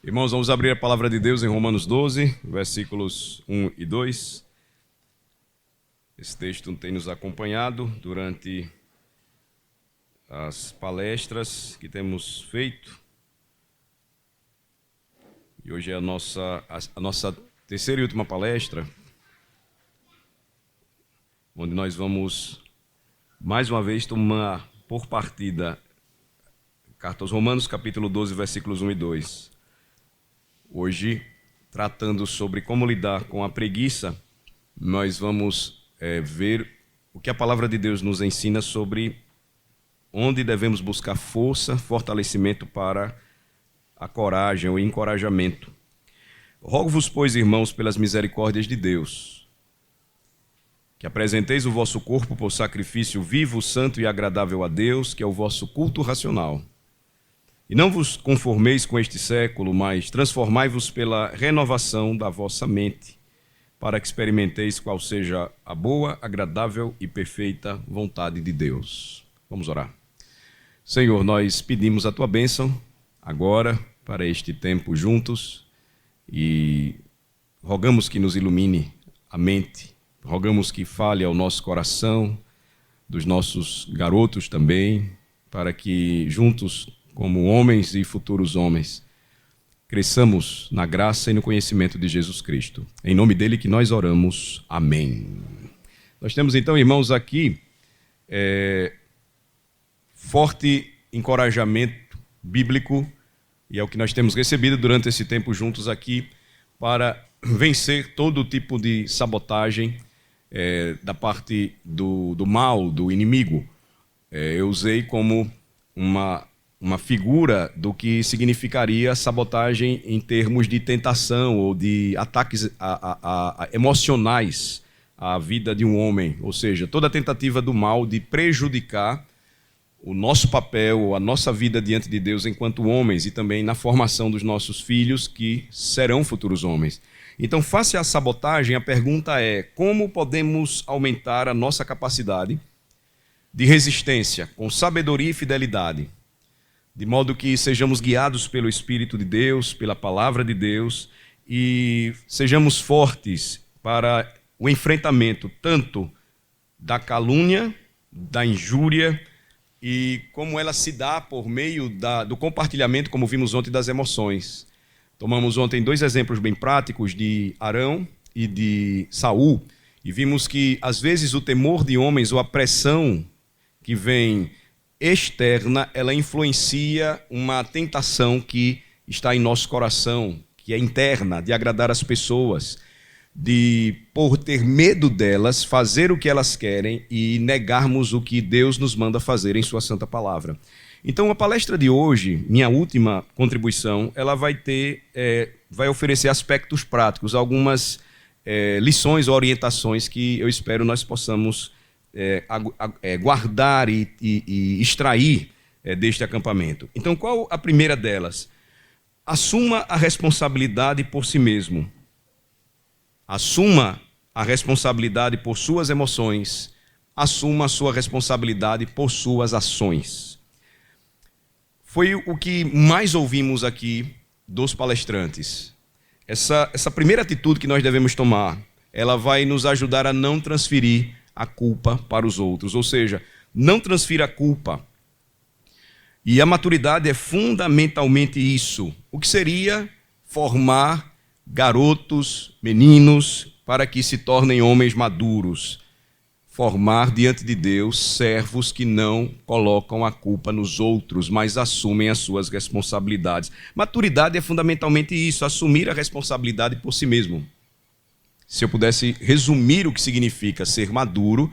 Irmãos, vamos abrir a palavra de Deus em Romanos 12, versículos 1 e 2. Esse texto tem nos acompanhado durante as palestras que temos feito. E hoje é a nossa terceira e última palestra, onde nós vamos, mais uma vez, tomar por partida Carta aos Romanos, capítulo 12, versículos 1 e 2. Hoje, tratando sobre como lidar com a preguiça, nós vamos ver o que a palavra de Deus nos ensina sobre onde devemos buscar força, fortalecimento para a coragem ou encorajamento. Rogo-vos, pois, irmãos, pelas misericórdias de Deus, que apresenteis o vosso corpo por sacrifício vivo, santo e agradável a Deus, que é o vosso culto racional. E não vos conformeis com este século, mas transformai-vos pela renovação da vossa mente, para que experimenteis qual seja a boa, agradável e perfeita vontade de Deus. Vamos orar. Senhor, nós pedimos a tua bênção agora para este tempo juntos e rogamos que nos ilumine a mente, rogamos que fale ao nosso coração, dos nossos garotos também, para que juntos, como homens e futuros homens, cresçamos na graça e no conhecimento de Jesus Cristo. Em nome dele que nós oramos. Amém. Nós temos então, irmãos, aqui forte encorajamento bíblico, e é o que nós temos recebido durante esse tempo juntos aqui, para vencer todo tipo de sabotagem da parte do mal, do inimigo. Eu usei como uma figura do que significaria sabotagem em termos de tentação ou de ataques emocionais à vida de um homem. Ou seja, toda tentativa do mal de prejudicar o nosso papel, a nossa vida diante de Deus enquanto homens e também na formação dos nossos filhos que serão futuros homens. Então, face à sabotagem, a pergunta é: como podemos aumentar a nossa capacidade de resistência com sabedoria e fidelidade, de modo que sejamos guiados pelo Espírito de Deus, pela Palavra de Deus, e sejamos fortes para o enfrentamento tanto da calúnia, da injúria, e como ela se dá por meio do compartilhamento, como vimos ontem, das emoções. Tomamos ontem dois exemplos bem práticos de Arão e de Saul, e vimos que, às vezes, o temor de homens ou a pressão que vem externa, ela influencia uma tentação que está em nosso coração, que é interna, de agradar as pessoas, de, por ter medo delas, fazer o que elas querem e negarmos o que Deus nos manda fazer em sua santa palavra. Então, a palestra de hoje, minha última contribuição, ela vai oferecer aspectos práticos, algumas lições ou orientações que eu espero nós possamos guardar e extrair deste acampamento. Então, qual a primeira delas? Assuma a responsabilidade por si mesmo. Assuma a responsabilidade por suas emoções. Assuma a sua responsabilidade por suas ações. Foi o que mais ouvimos aqui dos palestrantes. Essa primeira atitude que nós devemos tomar, ela vai nos ajudar a não transferir a culpa para os outros, ou seja, não transfira a culpa. E a maturidade é fundamentalmente isso. O que seria formar garotos, meninos, para que se tornem homens maduros. Formar diante de Deus servos que não colocam a culpa nos outros, mas assumem as suas responsabilidades. Maturidade é fundamentalmente isso, assumir a responsabilidade por si mesmo. Se eu pudesse resumir o que significa ser maduro,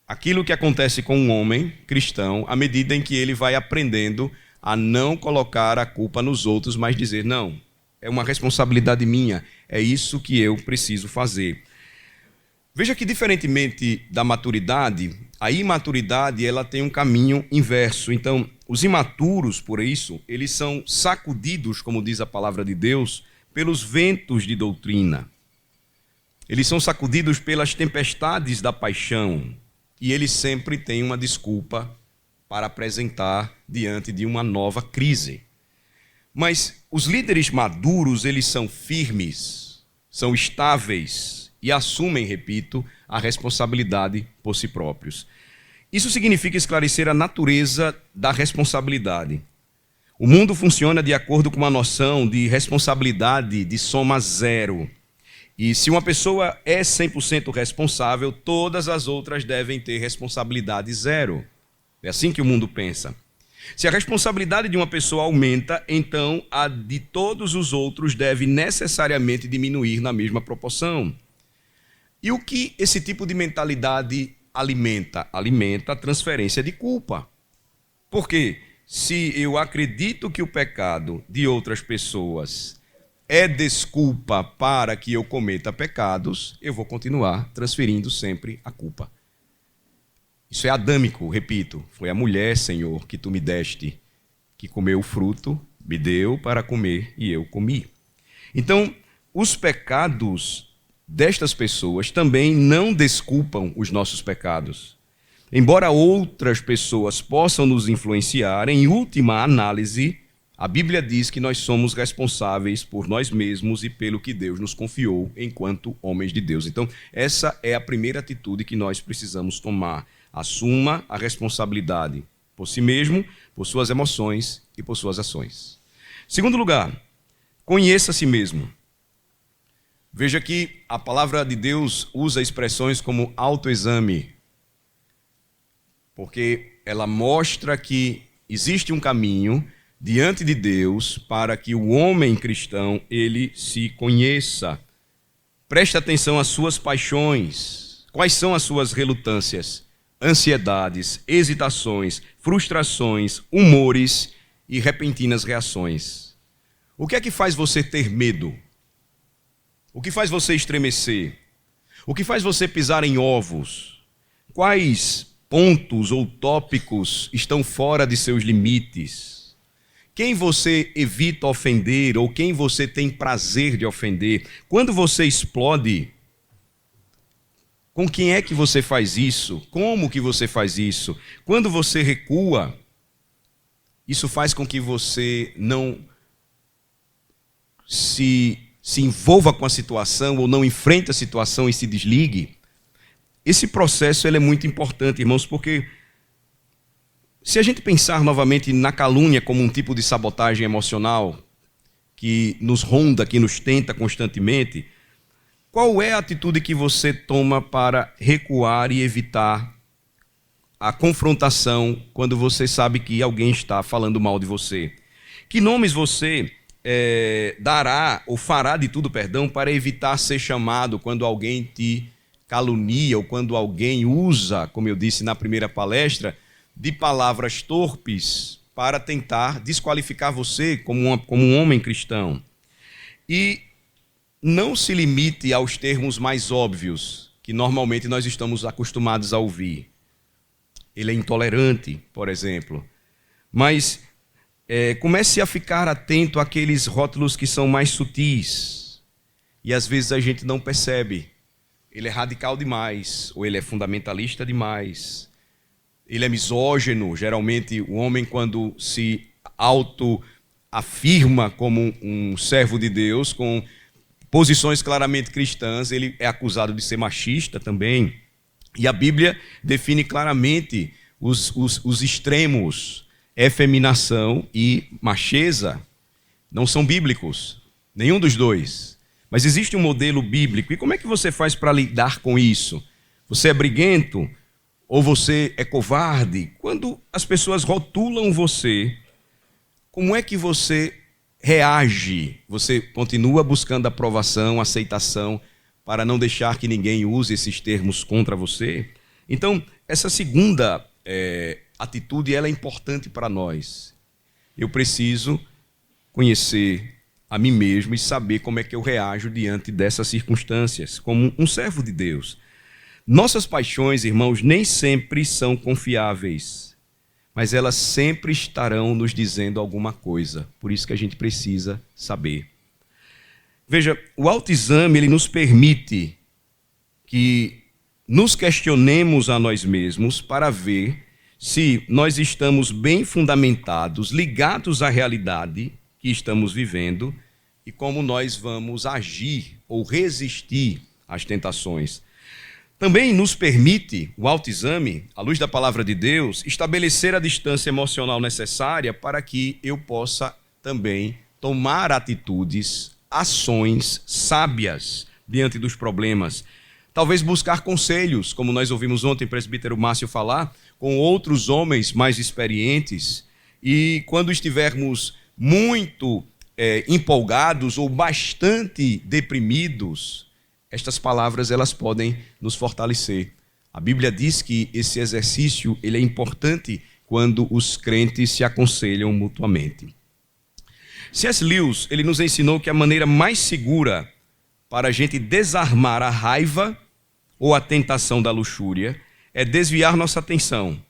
aquilo que acontece com um homem cristão, à medida em que ele vai aprendendo a não colocar a culpa nos outros, mas dizer: não, é uma responsabilidade minha, é isso que eu preciso fazer. Veja que, diferentemente da maturidade, a imaturidade ela tem um caminho inverso. Então, os imaturos, por isso, eles são sacudidos, como diz a palavra de Deus, pelos ventos de doutrina. Eles são sacudidos pelas tempestades da paixão e eles sempre têm uma desculpa para apresentar diante de uma nova crise. Mas os líderes maduros, eles são firmes, são estáveis e assumem, repito, a responsabilidade por si próprios. Isso significa esclarecer a natureza da responsabilidade. O mundo funciona de acordo com uma noção de responsabilidade de soma zero. E se uma pessoa é 100% responsável, todas as outras devem ter responsabilidade zero. É assim que o mundo pensa. Se a responsabilidade de uma pessoa aumenta, então a de todos os outros deve necessariamente diminuir na mesma proporção. E o que esse tipo de mentalidade alimenta? Alimenta a transferência de culpa. Por quê? Se eu acredito que o pecado de outras pessoas é desculpa para que eu cometa pecados, eu vou continuar transferindo sempre a culpa. Isso é adâmico, repito. Foi a mulher, Senhor, que tu me deste, que comeu o fruto, me deu para comer e eu comi. Então, os pecados destas pessoas também não desculpam os nossos pecados. Embora outras pessoas possam nos influenciar, em última análise, a Bíblia diz que nós somos responsáveis por nós mesmos e pelo que Deus nos confiou enquanto homens de Deus. Então, essa é a primeira atitude que nós precisamos tomar. Assuma a responsabilidade por si mesmo, por suas emoções e por suas ações. Segundo lugar, conheça a si mesmo. Veja que a palavra de Deus usa expressões como autoexame, porque ela mostra que existe um caminho diante de Deus para que o homem cristão ele se conheça. Preste atenção às suas paixões. Quais são as suas relutâncias, ansiedades, hesitações, frustrações, humores e repentinas reações? O que é que faz você ter medo? O que faz você estremecer? O que faz você pisar em ovos? Quais pontos ou tópicos estão fora de seus limites? Quem você evita ofender ou quem você tem prazer de ofender? Quando você explode, com quem é que você faz isso? Como que você faz isso? Quando você recua, isso faz com que você não se envolva com a situação ou não enfrente a situação e se desligue. Esse processo ele é muito importante, irmãos, porque se a gente pensar novamente na calúnia como um tipo de sabotagem emocional que nos ronda, que nos tenta constantemente, qual é a atitude que você toma para recuar e evitar a confrontação quando você sabe que alguém está falando mal de você? Que nomes você dará ou fará de tudo, para evitar ser chamado quando alguém te calunia ou quando alguém usa, como eu disse na primeira palestra, de palavras torpes para tentar desqualificar você como um homem cristão? E não se limite aos termos mais óbvios que normalmente nós estamos acostumados a ouvir. Ele é intolerante, por exemplo. Mas comece a ficar atento àqueles rótulos que são mais sutis. E às vezes a gente não percebe. Ele é radical demais, ou ele é fundamentalista demais. Ele é misógino. Geralmente o homem, quando se autoafirma como um servo de Deus, com posições claramente cristãs, ele é acusado de ser machista também. E a Bíblia define claramente os extremos. Efeminação e macheza não são bíblicos, nenhum dos dois. Mas existe um modelo bíblico. E como é que você faz para lidar com isso? Você é briguento ou você é covarde? Quando as pessoas rotulam você, como é que você reage? Você continua buscando aprovação, aceitação, para não deixar que ninguém use esses termos contra você? Então, essa segunda atitude ela é importante para nós. Eu preciso conhecer a mim mesmo e saber como é que eu reajo diante dessas circunstâncias, como um servo de Deus. Nossas paixões, irmãos, nem sempre são confiáveis, mas elas sempre estarão nos dizendo alguma coisa. Por isso que a gente precisa saber. Veja, o autoexame ele nos permite que nos questionemos a nós mesmos para ver se nós estamos bem fundamentados, ligados à realidade que estamos vivendo e como nós vamos agir ou resistir às tentações. Também nos permite, o autoexame, à luz da palavra de Deus, estabelecer a distância emocional necessária para que eu possa também tomar atitudes, ações sábias diante dos problemas. Talvez buscar conselhos, como nós ouvimos ontem o presbítero Márcio falar, com outros homens mais experientes. E quando estivermos muito empolgados ou bastante deprimidos, estas palavras elas podem nos fortalecer. A Bíblia diz que esse exercício ele é importante quando os crentes se aconselham mutuamente. C.S. Lewis ele nos ensinou que a maneira mais segura para a gente desarmar a raiva ou a tentação da luxúria é desviar nossa atenção.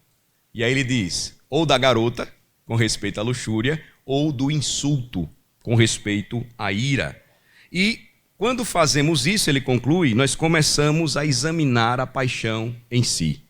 E aí ele diz, ou da garota, com respeito à luxúria, ou do insulto, com respeito à ira. E quando fazemos isso, ele conclui, nós começamos a examinar a paixão em si.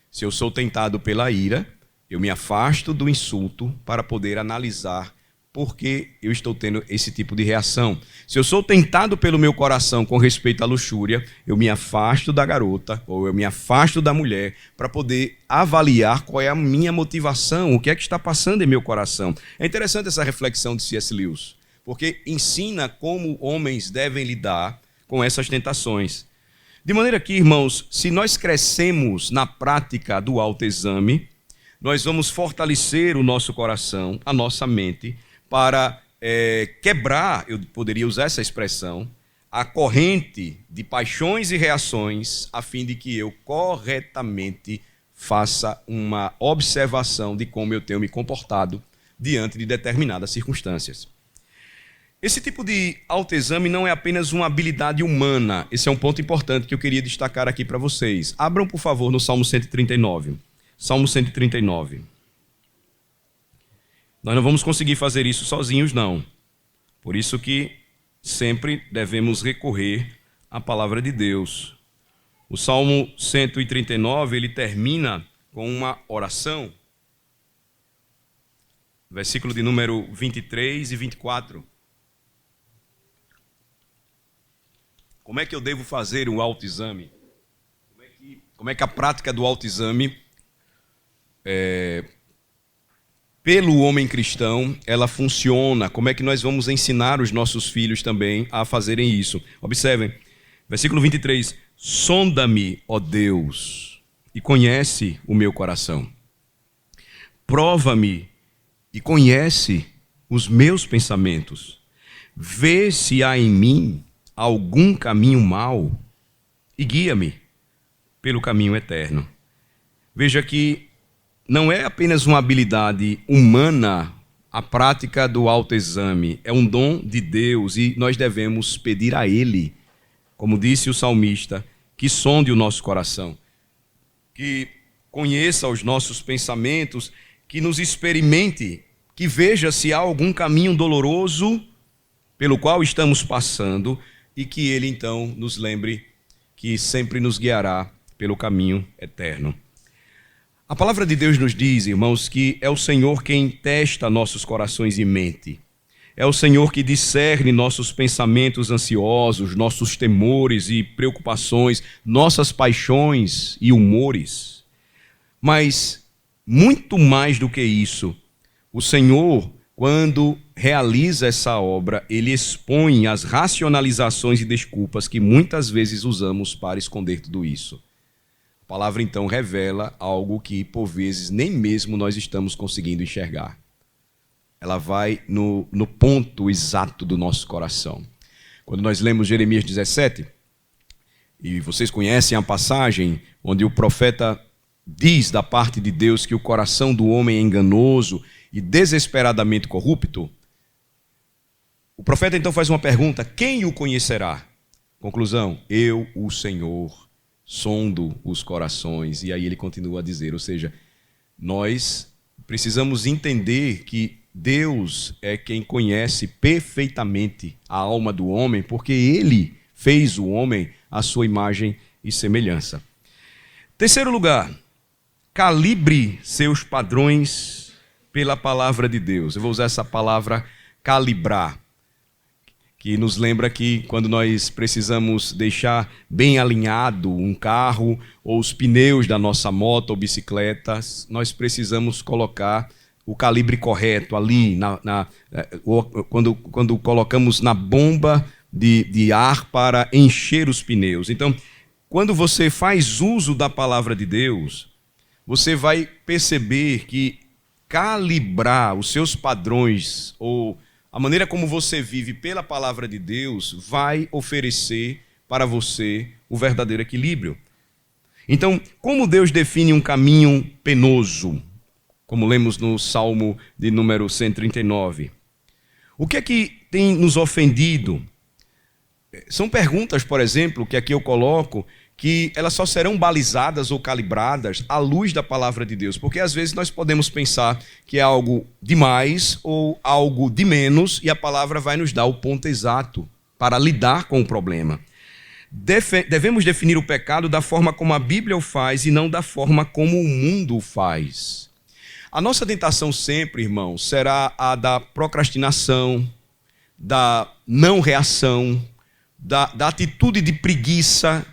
Se eu sou tentado pela ira, eu me afasto do insulto para poder analisar por que eu estou tendo esse tipo de reação. Se eu sou tentado pelo meu coração com respeito à luxúria, eu me afasto da garota ou eu me afasto da mulher para poder avaliar qual é a minha motivação, o que é que está passando em meu coração. É interessante essa reflexão de C.S. Lewis, porque ensina como homens devem lidar com essas tentações. De maneira que, irmãos, se nós crescemos na prática do autoexame, nós vamos fortalecer o nosso coração, a nossa mente, para quebrar, eu poderia usar essa expressão, a corrente de paixões e reações, a fim de que eu corretamente faça uma observação de como eu tenho me comportado diante de determinadas circunstâncias. Esse tipo de autoexame não é apenas uma habilidade humana. Esse é um ponto importante que eu queria destacar aqui para vocês. Abram, por favor, no Salmo 139. Salmo 139. Nós não vamos conseguir fazer isso sozinhos, não. Por isso que sempre devemos recorrer à palavra de Deus. O Salmo 139, ele termina com uma oração. Versículo de número 23 e 24. Como é que eu devo fazer o autoexame? Como é que a prática do autoexame pelo homem cristão, ela funciona? Como é que nós vamos ensinar os nossos filhos também a fazerem isso? Observem, versículo 23. Sonda-me, ó Deus, e conhece o meu coração. Prova-me e conhece os meus pensamentos. Vê se há em mim algum caminho mau e guia-me pelo caminho eterno. Veja que não é apenas uma habilidade humana a prática do autoexame, é um dom de Deus e nós devemos pedir a Ele, como disse o salmista, que sonde o nosso coração, que conheça os nossos pensamentos, que nos experimente, que veja se há algum caminho doloroso pelo qual estamos passando e que Ele então nos lembre que sempre nos guiará pelo caminho eterno. A palavra de Deus nos diz, irmãos, que é o Senhor quem testa nossos corações e mente. É o Senhor que discerne nossos pensamentos ansiosos, nossos temores e preocupações, nossas paixões e humores. Mas, muito mais do que isso, o Senhor, quando realiza essa obra, Ele expõe as racionalizações e desculpas que muitas vezes usamos para esconder tudo isso. A palavra então revela algo que por vezes nem mesmo nós estamos conseguindo enxergar. Ela vai no ponto exato do nosso coração. Quando nós lemos Jeremias 17, e vocês conhecem a passagem onde o profeta diz da parte de Deus que o coração do homem é enganoso e desesperadamente corrupto, o profeta então faz uma pergunta: quem o conhecerá? Conclusão: eu, o Senhor, sondo os corações. E aí ele continua a dizer, ou seja, nós precisamos entender que Deus é quem conhece perfeitamente a alma do homem, porque Ele fez o homem à sua imagem e semelhança. Terceiro lugar, calibre seus padrões pela palavra de Deus. Eu vou usar essa palavra calibrar, que nos lembra que quando nós precisamos deixar bem alinhado um carro ou os pneus da nossa moto ou bicicleta, nós precisamos colocar o calibre correto ali, quando colocamos na bomba de ar para encher os pneus. Então, quando você faz uso da palavra de Deus, você vai perceber que calibrar os seus padrões ou a maneira como você vive pela palavra de Deus vai oferecer para você o verdadeiro equilíbrio. Então, como Deus define um caminho penoso, como lemos no Salmo de número 139? O que é que tem nos ofendido? São perguntas, por exemplo, que aqui eu coloco, que elas só serão balizadas ou calibradas à luz da palavra de Deus. Porque às vezes nós podemos pensar que é algo de mais ou algo de menos, e a palavra vai nos dar o ponto exato para lidar com o problema. Devemos definir o pecado da forma como a Bíblia o faz e não da forma como o mundo o faz. A nossa tentação sempre, irmão, será a da procrastinação, da não reação, da atitude de preguiça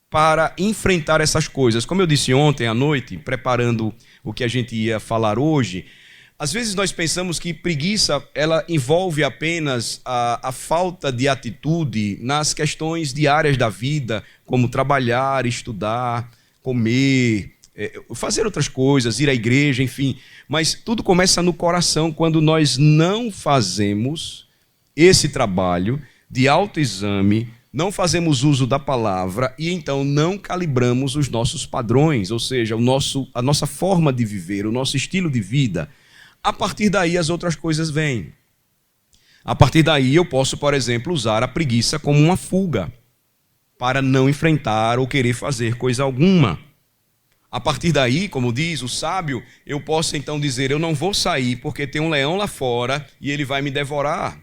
para enfrentar essas coisas. Como eu disse ontem à noite, preparando o que a gente ia falar hoje, às vezes nós pensamos que preguiça ela envolve apenas a falta de atitude nas questões diárias da vida, como trabalhar, estudar, comer, fazer outras coisas, ir à igreja, enfim. Mas tudo começa no coração quando nós não fazemos esse trabalho de autoexame, não fazemos uso da palavra e então não calibramos os nossos padrões, ou seja, a nossa forma de viver, o nosso estilo de vida. A partir daí as outras coisas vêm. A partir daí eu posso, por exemplo, usar a preguiça como uma fuga para não enfrentar ou querer fazer coisa alguma. A partir daí, como diz o sábio, eu posso então dizer, eu não vou sair porque tem um leão lá fora e ele vai me devorar.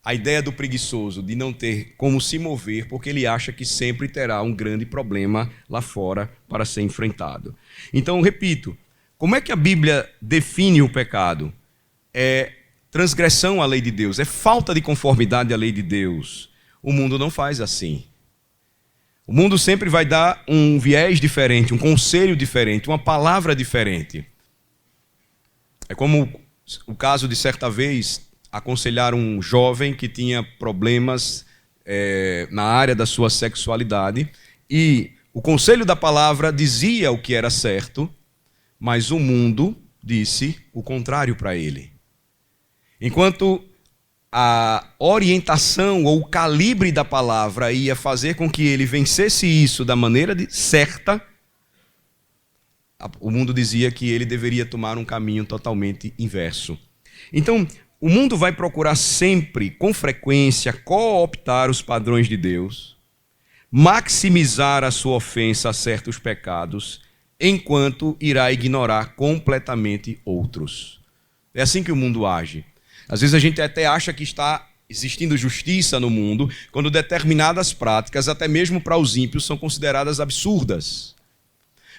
A ideia do preguiçoso de não ter como se mover porque ele acha que sempre terá um grande problema lá fora para ser enfrentado. Então, repito, como é que a Bíblia define o pecado? É transgressão à lei de Deus, é falta de conformidade à lei de Deus. O mundo não faz assim. O mundo sempre vai dar um viés diferente, um conselho diferente, uma palavra diferente. É como o caso de certa vez aconselhar um jovem que tinha problemas na área da sua sexualidade e o conselho da palavra dizia o que era certo, mas o mundo disse o contrário para ele. Enquanto a orientação ou o calibre da palavra ia fazer com que ele vencesse isso da maneira certa, o mundo dizia que ele deveria tomar um caminho totalmente inverso. Então, o mundo vai procurar sempre, com frequência, cooptar os padrões de Deus, maximizar a sua ofensa a certos pecados, enquanto irá ignorar completamente outros. É assim que o mundo age. Às vezes a gente até acha que está existindo justiça no mundo, quando determinadas práticas, até mesmo para os ímpios, são consideradas absurdas.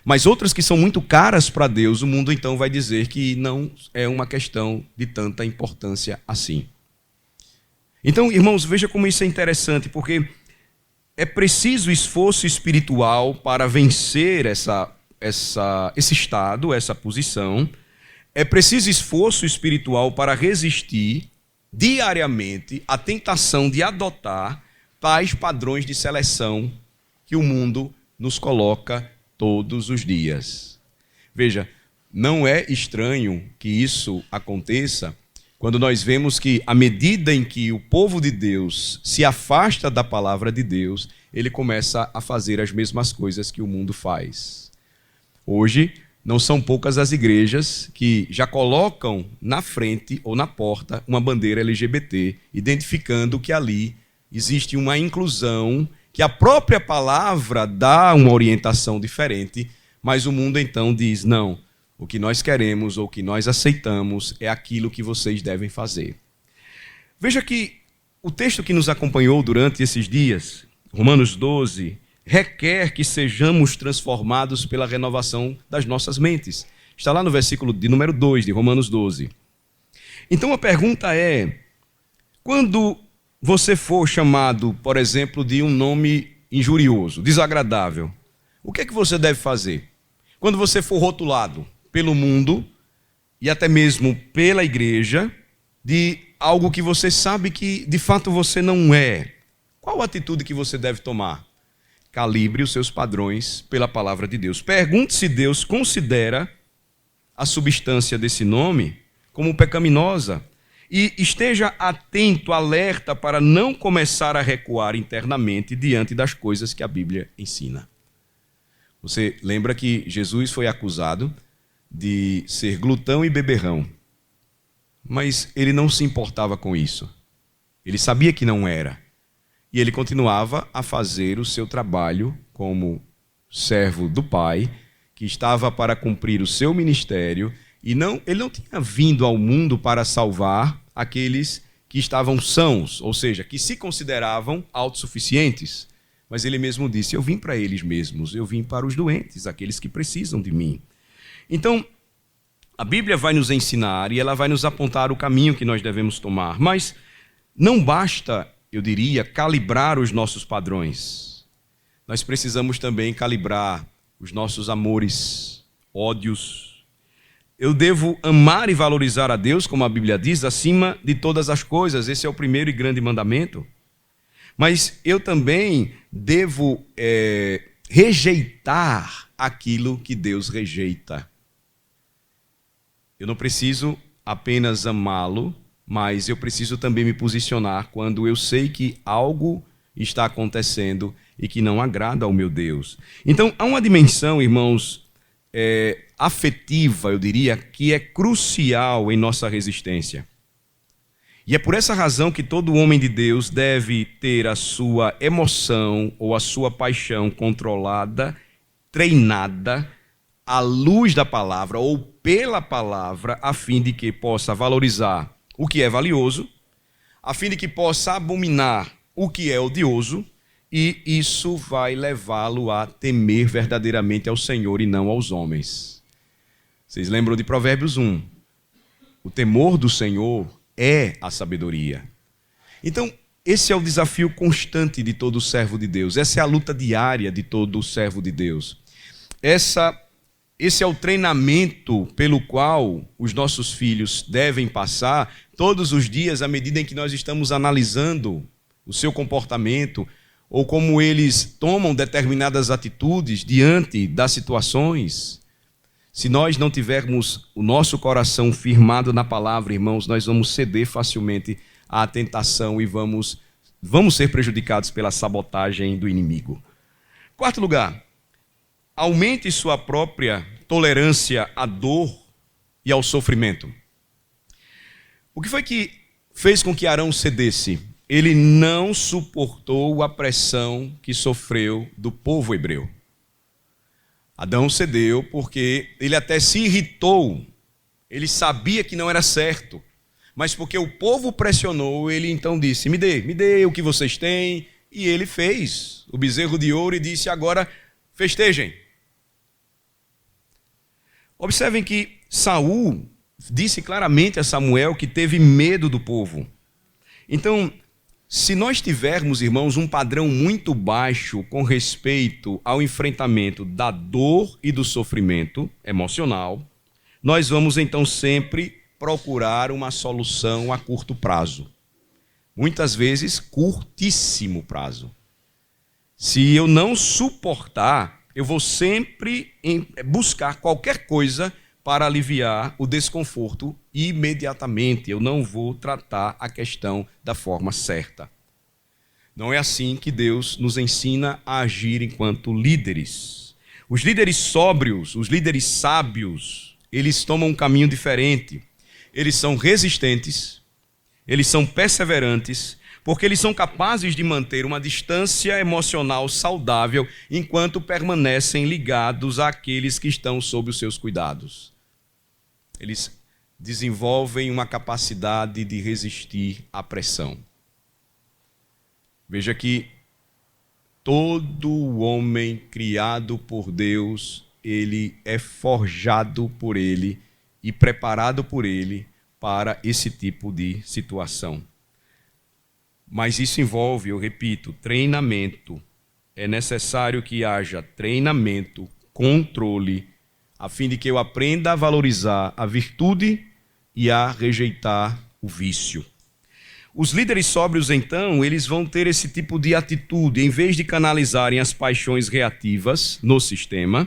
Mas outras que são muito caras para Deus, o mundo então vai dizer que não é uma questão de tanta importância assim. Então, irmãos, veja como isso é interessante, porque é preciso esforço espiritual para vencer esse estado, essa posição. É preciso esforço espiritual para resistir diariamente à tentação de adotar tais padrões de seleção que o mundo nos coloca todos os dias. Veja, não é estranho que isso aconteça quando nós vemos que, à medida em que o povo de Deus se afasta da palavra de Deus, ele começa a fazer as mesmas coisas que o mundo faz. Hoje, não são poucas as igrejas que já colocam na frente ou na porta uma bandeira LGBT, identificando que ali existe uma inclusão, que a própria palavra dá uma orientação diferente, mas o mundo então diz, não, o que nós queremos ou o que nós aceitamos é aquilo que vocês devem fazer. Veja que o texto que nos acompanhou durante esses dias, Romanos 12, requer que sejamos transformados pela renovação das nossas mentes. Está lá no versículo de número 2 de Romanos 12. Então a pergunta é: quando você for chamado, por exemplo, de um nome injurioso, desagradável, o que é que você deve fazer? Quando você for rotulado pelo mundo e até mesmo pela igreja de algo que você sabe que de fato você não é, qual a atitude que você deve tomar? Calibre os seus padrões pela palavra de Deus. Pergunte se Deus considera a substância desse nome como pecaminosa e esteja atento, alerta para não começar a recuar internamente diante das coisas que a Bíblia ensina. Você lembra que Jesus foi acusado de ser glutão e beberrão, mas ele não se importava com isso. Ele sabia que não era. E ele continuava a fazer o seu trabalho como servo do Pai, que estava para cumprir o seu ministério, e ele não tinha vindo ao mundo para salvar aqueles que estavam sãos, ou seja, que se consideravam autossuficientes. Mas ele mesmo disse: eu vim para eles mesmos, eu vim para os doentes, aqueles que precisam de mim. Então, a Bíblia vai nos ensinar e ela vai nos apontar o caminho que nós devemos tomar, mas não basta, eu diria, calibrar os nossos padrões. Nós precisamos também calibrar os nossos amores, ódios. Eu devo amar e valorizar a Deus, como a Bíblia diz, acima de todas as coisas. Esse é o primeiro e grande mandamento. Mas eu também devo rejeitar aquilo que Deus rejeita. Eu não preciso apenas amá-lo, mas eu preciso também me posicionar quando eu sei que algo está acontecendo e que não agrada ao meu Deus. Então, há uma dimensão, irmãos, afetiva, eu diria, que é crucial em nossa resistência. E é por essa razão que todo homem de Deus deve ter a sua emoção ou a sua paixão controlada, treinada, à luz da palavra ou pela palavra, a fim de que possa valorizar o que é valioso, a fim de que possa abominar o que é odioso, e isso vai levá-lo a temer verdadeiramente ao Senhor e não aos homens. Vocês lembram de Provérbios 1? O temor do Senhor é a sabedoria. Então, esse é o desafio constante de todo servo de Deus. Essa é a luta diária de todo servo de Deus. Esse é o treinamento pelo qual os nossos filhos devem passar todos os dias, à medida em que nós estamos analisando o seu comportamento ou como eles tomam determinadas atitudes diante das situações. Se nós não tivermos o nosso coração firmado na palavra, irmãos, nós vamos ceder facilmente à tentação e vamos ser prejudicados pela sabotagem do inimigo. Quarto lugar, aumente sua própria tolerância à dor e ao sofrimento. O que foi que fez com que Arão cedesse? Ele não suportou a pressão que sofreu do povo hebreu. Adão cedeu porque ele até se irritou. Ele sabia que não era certo, mas porque o povo pressionou, ele então disse: me dê o que vocês têm. E ele fez o bezerro de ouro e disse: agora festejem. Observem que Saul disse claramente a Samuel que teve medo do povo. Então, se nós tivermos, irmãos, um padrão muito baixo com respeito ao enfrentamento da dor e do sofrimento emocional, nós vamos então sempre procurar uma solução a curto prazo. Muitas vezes, curtíssimo prazo. Se eu não suportar, eu vou sempre buscar qualquer coisa para aliviar o desconforto imediatamente. Eu não vou tratar a questão da forma certa. Não é assim que Deus nos ensina a agir enquanto líderes. Os líderes sóbrios, os líderes sábios, eles tomam um caminho diferente. Eles são resistentes, eles são perseverantes, porque eles são capazes de manter uma distância emocional saudável enquanto permanecem ligados àqueles que estão sob os seus cuidados. Eles desenvolvem uma capacidade de resistir à pressão. Veja que todo homem criado por Deus, ele é forjado por ele e preparado por ele para esse tipo de situação. Mas isso envolve, eu repito, treinamento. É necessário que haja treinamento, controle, a fim de que eu aprenda a valorizar a virtude e a rejeitar o vício. Os líderes sóbrios, então, eles vão ter esse tipo de atitude. Em vez de canalizarem as paixões reativas no sistema,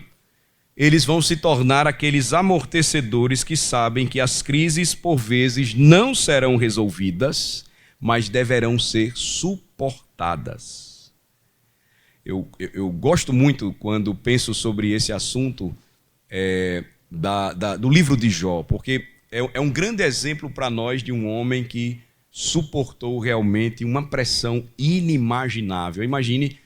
eles vão se tornar aqueles amortecedores que sabem que as crises, por vezes, não serão resolvidas, mas deverão ser suportadas. Eu gosto muito, quando penso sobre esse assunto, do livro de Jó, porque é um grande exemplo para nós de um homem que suportou realmente uma pressão inimaginável. Imagine,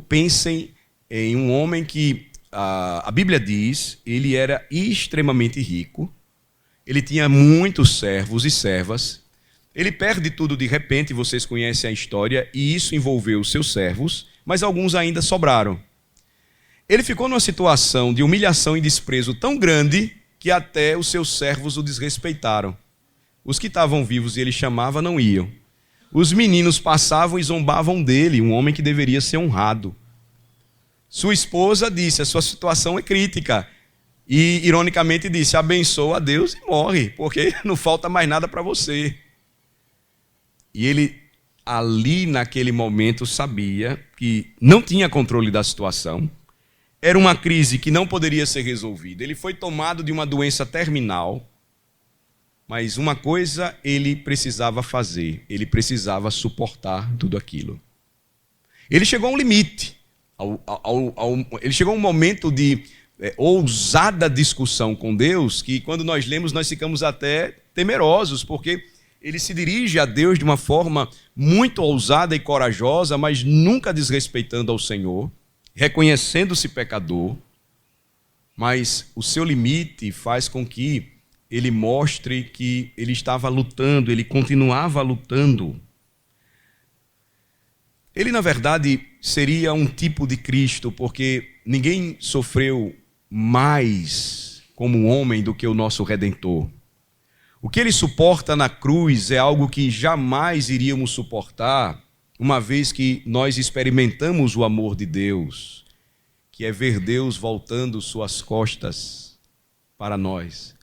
pensem em um homem que, a Bíblia diz, ele era extremamente rico, ele tinha muitos servos e servas, ele perde tudo de repente, vocês conhecem a história, e isso envolveu os seus servos, mas alguns ainda sobraram. Ele ficou numa situação de humilhação e desprezo tão grande que até os seus servos o desrespeitaram. Os que estavam vivos e ele chamava não iam. Os meninos passavam e zombavam dele, um homem que deveria ser honrado. Sua esposa disse, a sua situação é crítica. E, ironicamente, disse, abençoa a Deus e morre, porque não falta mais nada para você. E ele, ali naquele momento, sabia que não tinha controle da situação. Era uma crise que não poderia ser resolvida. Ele foi tomado de uma doença terminal. Mas uma coisa ele precisava fazer. Ele precisava suportar tudo aquilo. Ele chegou a um limite. Ele chegou a um momento de ousada discussão com Deus, que quando nós lemos nós ficamos até temerosos, porque ele se dirige a Deus de uma forma muito ousada e corajosa, mas nunca desrespeitando ao Senhor, reconhecendo-se pecador, mas o seu limite faz com que ele mostre que ele estava lutando, ele continuava lutando. Ele, na verdade, seria um tipo de Cristo, porque ninguém sofreu mais como homem do que o nosso Redentor. O que ele suporta na cruz é algo que jamais iríamos suportar, uma vez que nós experimentamos o amor de Deus, que é ver Deus voltando suas costas para nós.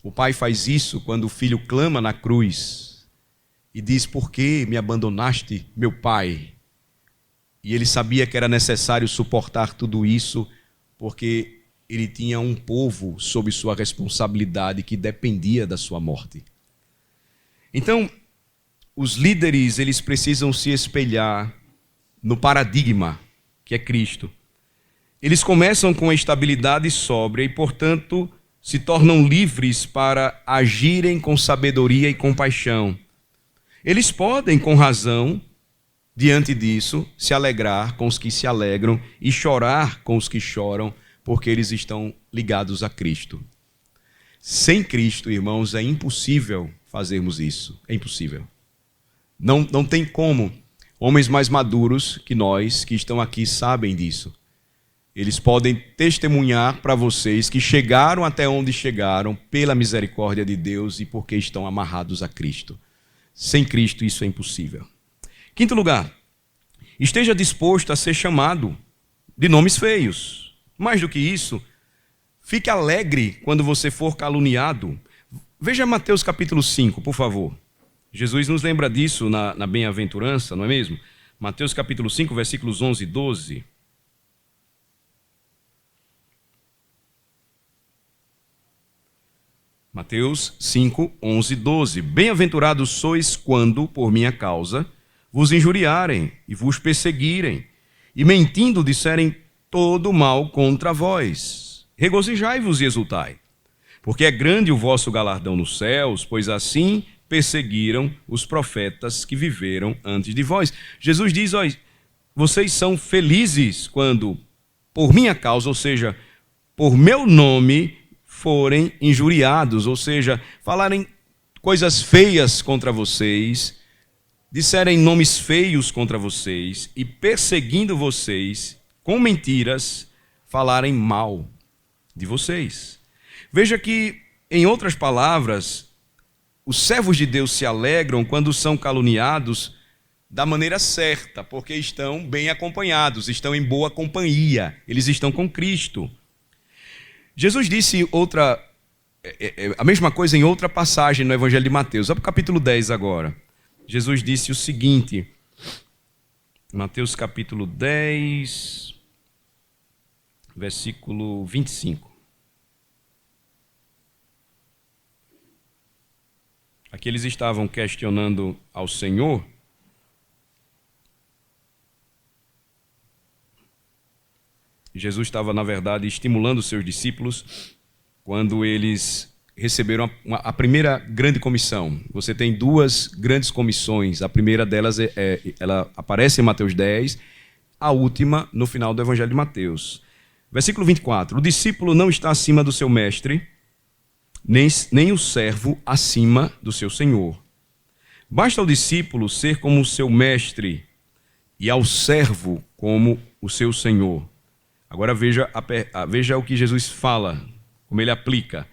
O pai faz isso quando o filho clama na cruz e diz, por que me abandonaste, meu pai? E ele sabia que era necessário suportar tudo isso, porque ele tinha um povo sob sua responsabilidade que dependia da sua morte. Então, os líderes, eles precisam se espelhar no paradigma que é Cristo. Eles começam com a estabilidade sóbria e, portanto, se tornam livres para agirem com sabedoria e compaixão. Eles podem, com razão, diante disso, se alegrar com os que se alegram e chorar com os que choram, porque eles estão ligados a Cristo. Sem Cristo, irmãos, é impossível fazermos isso. É impossível. Não tem como. Homens mais maduros que nós, que estão aqui, sabem disso. Eles podem testemunhar para vocês que chegaram até onde chegaram pela misericórdia de Deus e porque estão amarrados a Cristo. Sem Cristo isso é impossível. Quinto lugar, esteja disposto a ser chamado de nomes feios. Mais do que isso, fique alegre quando você for caluniado. Veja Mateus capítulo 5, por favor. Jesus nos lembra disso na bem-aventurança, não é mesmo? Mateus capítulo 5, versículos 11 e 12. Mateus 5, 11 e 12. Bem-aventurados sois quando, por minha causa, vos injuriarem e vos perseguirem, e mentindo disserem todo mal contra vós. Regozijai-vos e exultai, porque é grande o vosso galardão nos céus, pois assim perseguiram os profetas que viveram antes de vós. Jesus diz, ó, vocês são felizes quando, por minha causa, ou seja, por meu nome, forem injuriados, ou seja, falarem coisas feias contra vocês, disserem nomes feios contra vocês e perseguindo vocês com mentiras, falarem mal de vocês. Veja que Em outras palavras, os servos de Deus se alegram quando são caluniados da maneira certa, porque estão bem acompanhados, estão em boa companhia, eles estão com Cristo. Jesus disse a mesma coisa em outra passagem no Evangelho de Mateus. Vamos para o capítulo 10 agora. Jesus disse o seguinte, Mateus capítulo 10, versículo 25. Aqui eles estavam questionando ao Senhor Jesus estava, na verdade, estimulando os seus discípulos quando eles receberam a primeira grande comissão. Você tem duas grandes comissões. A primeira delas ela aparece em Mateus 10, a última no final do Evangelho de Mateus. Versículo 24. O discípulo não está acima do seu mestre, nem o servo acima do seu senhor. Basta ao discípulo ser como o seu mestre e ao servo como o seu senhor. Agora veja o que Jesus fala, como ele aplica.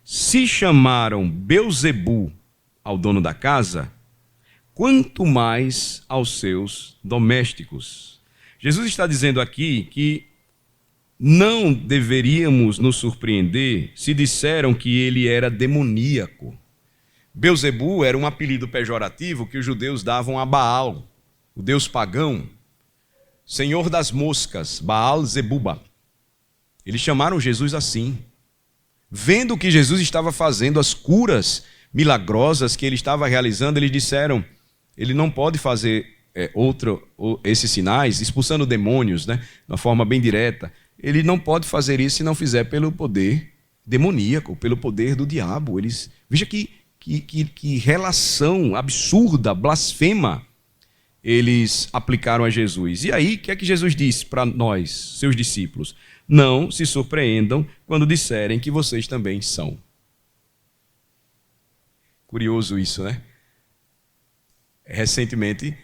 Se chamaram Beelzebu ao dono da casa, quanto mais aos seus domésticos. Jesus está dizendo aqui que não deveríamos nos surpreender se disseram que ele era demoníaco. Beelzebu era um apelido pejorativo que os judeus davam a Baal, o deus pagão, senhor das moscas, Baal Zebuba. Eles chamaram Jesus assim. Vendo o que Jesus estava fazendo, as curas milagrosas que ele estava realizando, eles disseram, ele não pode fazer esses sinais, expulsando demônios, né, de uma forma bem direta. Ele não pode fazer isso se não fizer pelo poder demoníaco, pelo poder do diabo. Veja que relação absurda, blasfema, eles aplicaram a Jesus. E aí, o que é que Jesus disse para nós, seus discípulos? Não se surpreendam quando disserem que vocês também são. Curioso isso, né? Recentemente,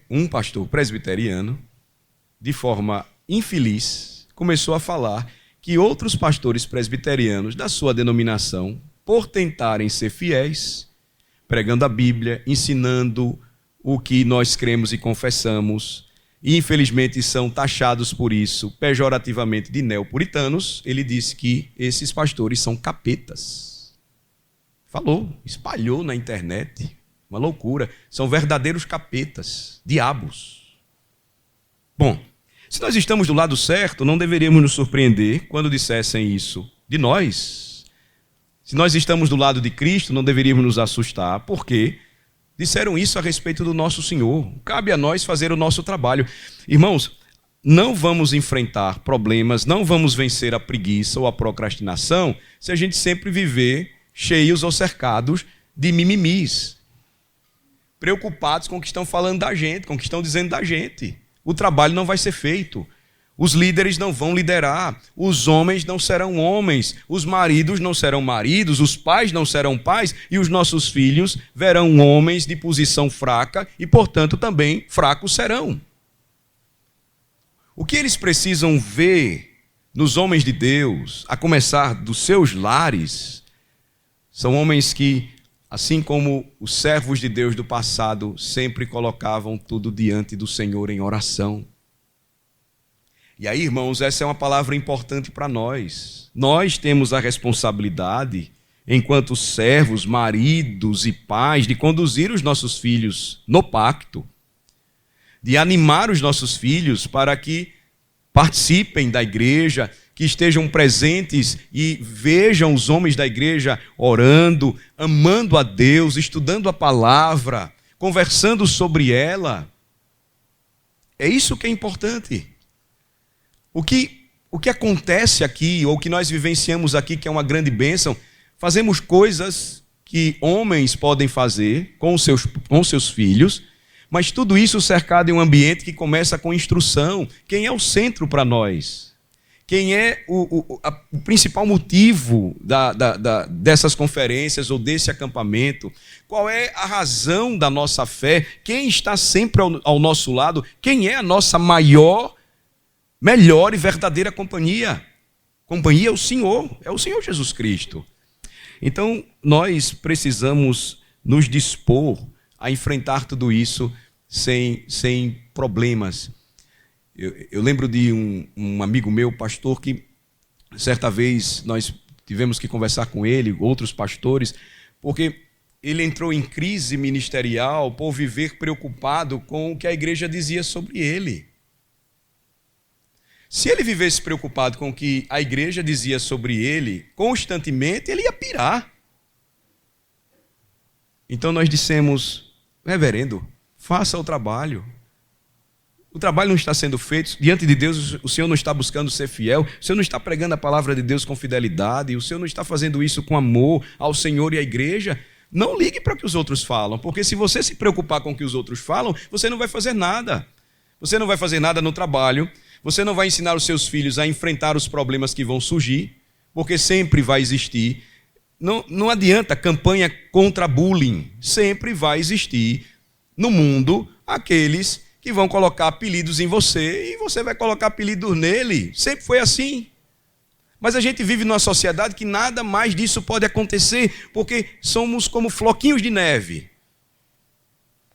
um pastor presbiteriano, de forma infeliz, começou a falar que outros pastores presbiterianos da sua denominação, por tentarem ser fiéis, pregando a Bíblia, ensinando o que nós cremos e confessamos, e infelizmente são taxados por isso, pejorativamente, de neopuritanos. Ele disse que esses pastores são capetas. Falou, espalhou na internet, uma loucura. São verdadeiros capetas, diabos. Bom, se nós estamos do lado certo, não deveríamos nos surpreender quando dissessem isso de nós. Se nós estamos do lado de Cristo, não deveríamos nos assustar, porque disseram isso a respeito do nosso Senhor. Cabe a nós fazer o nosso trabalho. Irmãos, não vamos enfrentar problemas, não vamos vencer a preguiça ou a procrastinação se a gente sempre viver cheios ou cercados de mimimis, preocupados com o que estão falando da gente, com o que estão dizendo da gente. O trabalho não vai ser feito. Os líderes não vão liderar, os homens não serão homens, os maridos não serão maridos, os pais não serão pais e os nossos filhos verão homens de posição fraca e, portanto, também fracos serão. O que eles precisam ver nos homens de Deus, a começar dos seus lares, são homens que, assim como os servos de Deus do passado, sempre colocavam tudo diante do Senhor em oração. E aí, irmãos, essa é uma palavra importante para nós. Nós temos a responsabilidade, enquanto servos, maridos e pais, de conduzir os nossos filhos no pacto, de animar os nossos filhos para que participem da igreja, que estejam presentes e vejam os homens da igreja orando, amando a Deus, estudando a palavra, conversando sobre ela. É isso que é importante. O que acontece aqui, ou o que nós vivenciamos aqui, que é uma grande bênção, fazemos coisas que homens podem fazer com seus filhos, mas tudo isso cercado em um ambiente que começa com instrução. Quem é o centro para nós? Quem é o principal motivo dessas conferências ou desse acampamento? Qual é a razão da nossa fé? Quem está sempre ao nosso lado? Quem é a nossa melhor e verdadeira companhia? Companhia é o Senhor Jesus Cristo. Então, nós precisamos nos dispor a enfrentar tudo isso sem problemas. Eu lembro de um amigo meu, pastor, que certa vez nós tivemos que conversar com ele, outros pastores, porque ele entrou em crise ministerial por viver preocupado com o que a igreja dizia sobre ele. Se ele vivesse preocupado com o que a igreja dizia sobre ele, constantemente, ele ia pirar. Então nós dissemos: reverendo, faça o trabalho. O trabalho não está sendo feito. Diante de Deus, o Senhor não está buscando ser fiel. O Senhor não está pregando a palavra de Deus com fidelidade. O Senhor não está fazendo isso com amor ao Senhor e à igreja. Não ligue para o que os outros falam, porque se você se preocupar com o que os outros falam, você não vai fazer nada. Você não vai fazer nada no trabalho. Você não vai ensinar os seus filhos a enfrentar os problemas que vão surgir, porque sempre vai existir. Não adianta campanha contra bullying. Sempre vai existir no mundo aqueles que vão colocar apelidos em você e você vai colocar apelidos nele. Sempre foi assim. Mas a gente vive numa sociedade que nada mais disso pode acontecer, porque somos como floquinhos de neve.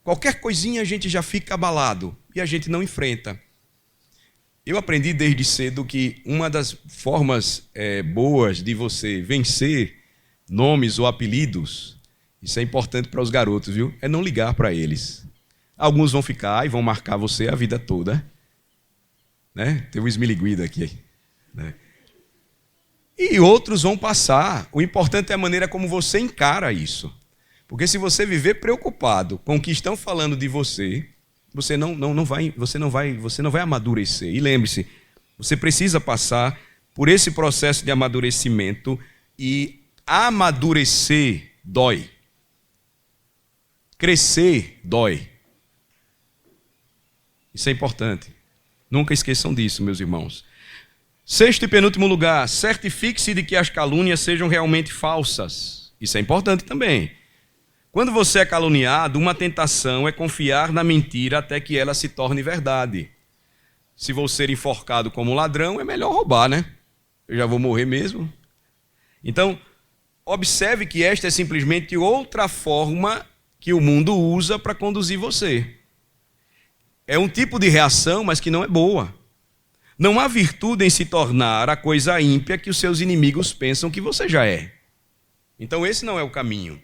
Qualquer coisinha a gente já fica abalado e a gente não enfrenta. Eu aprendi desde cedo que uma das formas boas de você vencer nomes ou apelidos, isso é importante para os garotos, viu? É não ligar para eles. Alguns vão ficar e vão marcar você a vida toda. Né? Tem um esmiliguido aqui. Né? E outros vão passar. O importante é a maneira como você encara isso. Porque se você viver preocupado com o que estão falando de você, você não vai amadurecer. E lembre-se, você precisa passar por esse processo de amadurecimento, e amadurecer dói. Crescer dói. Isso é importante. Nunca esqueçam disso, meus irmãos. Sexto e penúltimo lugar, certifique-se de que as calúnias sejam realmente falsas. Isso é importante também. Quando você é caluniado, uma tentação é confiar na mentira até que ela se torne verdade. Se vou ser enforcado como ladrão, é melhor roubar, né? Eu já vou morrer mesmo. Então, observe que esta é simplesmente outra forma que o mundo usa para conduzir você. É um tipo de reação, mas que não é boa. Não há virtude em se tornar a coisa ímpia que os seus inimigos pensam que você já é. Então esse não é o caminho.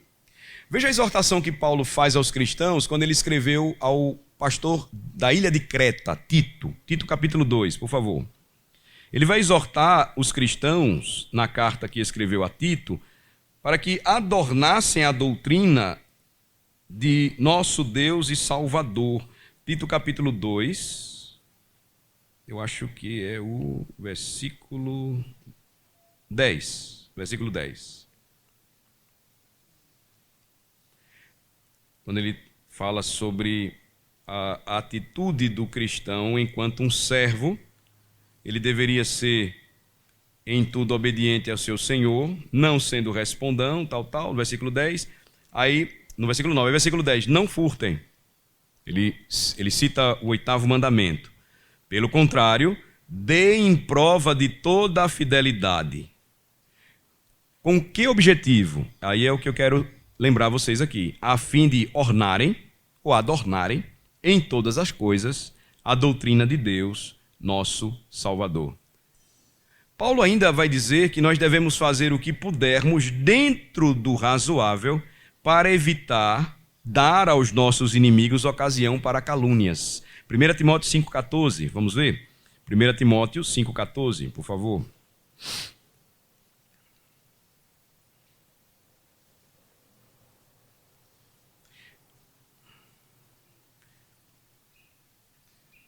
Veja a exortação que Paulo faz aos cristãos quando ele escreveu ao pastor da ilha de Creta, Tito. Tito capítulo 2, por favor. Ele vai exortar os cristãos, na carta que escreveu a Tito, para que adornassem a doutrina de nosso Deus e Salvador. Tito capítulo 2, eu acho que é o versículo 10. Versículo 10. Quando ele fala sobre a atitude do cristão enquanto um servo, ele deveria ser em tudo obediente ao seu Senhor, não sendo respondão, tal, versículo 10. Aí, no versículo 9, versículo 10, não furtem. Ele cita o 8º mandamento. Pelo contrário, deem prova de toda a fidelidade. Com que objetivo? Aí é o que eu quero lembrar vocês aqui. A fim de ornarem ou adornarem em todas as coisas a doutrina de Deus, nosso Salvador. Paulo ainda vai dizer que nós devemos fazer o que pudermos dentro do razoável para evitar dar aos nossos inimigos ocasião para calúnias. 1 Timóteo 5,14, vamos ver? 1 Timóteo 5,14, por favor.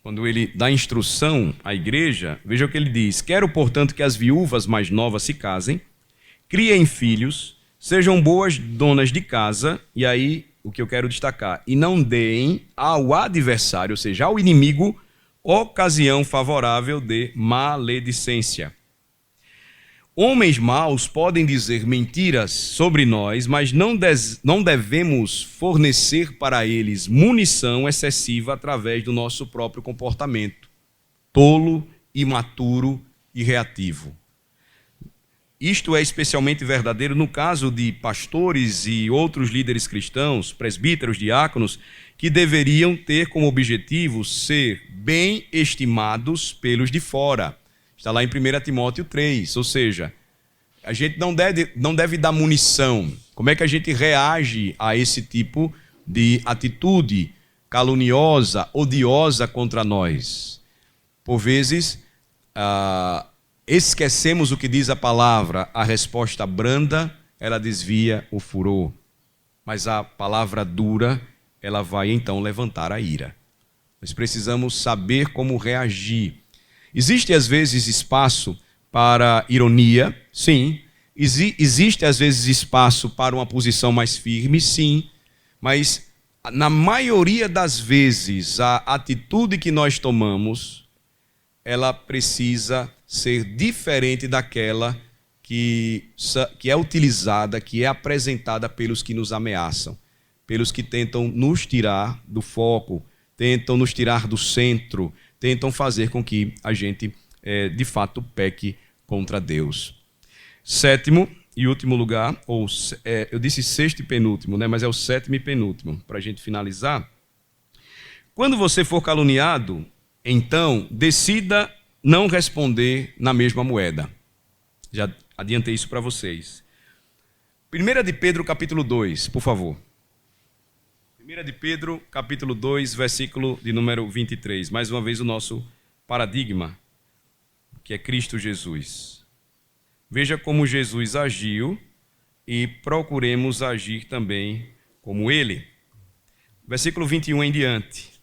Quando ele dá instrução à igreja, veja o que ele diz. Quero, portanto, que as viúvas mais novas se casem, criem filhos, sejam boas donas de casa, e aí o que eu quero destacar, e não deem ao adversário, ou seja, ao inimigo, ocasião favorável de maledicência. Homens maus podem dizer mentiras sobre nós, mas não devemos fornecer para eles munição excessiva através do nosso próprio comportamento, tolo, imaturo e reativo. isto é especialmente verdadeiro no caso de pastores e outros líderes cristãos, presbíteros, diáconos, que deveriam ter como objetivo ser bem estimados pelos de fora. Está lá em 1 Timóteo 3, ou seja, a gente não deve dar munição. Como é que a gente reage a esse tipo de atitude caluniosa, odiosa contra nós? Por vezes, esquecemos o que diz a palavra, a resposta branda, ela desvia o furor. Mas a palavra dura, ela vai então levantar a ira. Nós precisamos saber como reagir. Existe às vezes espaço para ironia, sim. Existe às vezes espaço para uma posição mais firme, sim. Mas na maioria das vezes a atitude que nós tomamos, ela precisa ser diferente daquela que é utilizada, que é apresentada pelos que nos ameaçam, pelos que tentam nos tirar do foco, tentam nos tirar do centro, tentam fazer com que a gente, de fato, peque contra Deus. Sétimo e último lugar, eu disse sexto e penúltimo, né? Mas é o sétimo e penúltimo, para a gente finalizar. Quando você for caluniado, então, decida não responder na mesma moeda. Já adiantei isso para vocês. 1 de Pedro, capítulo 2, por favor. 1 de Pedro, capítulo 2, versículo de número 23. Mais uma vez o nosso paradigma, que é Cristo Jesus. Veja como Jesus agiu e procuremos agir também como Ele. Versículo 21 em diante.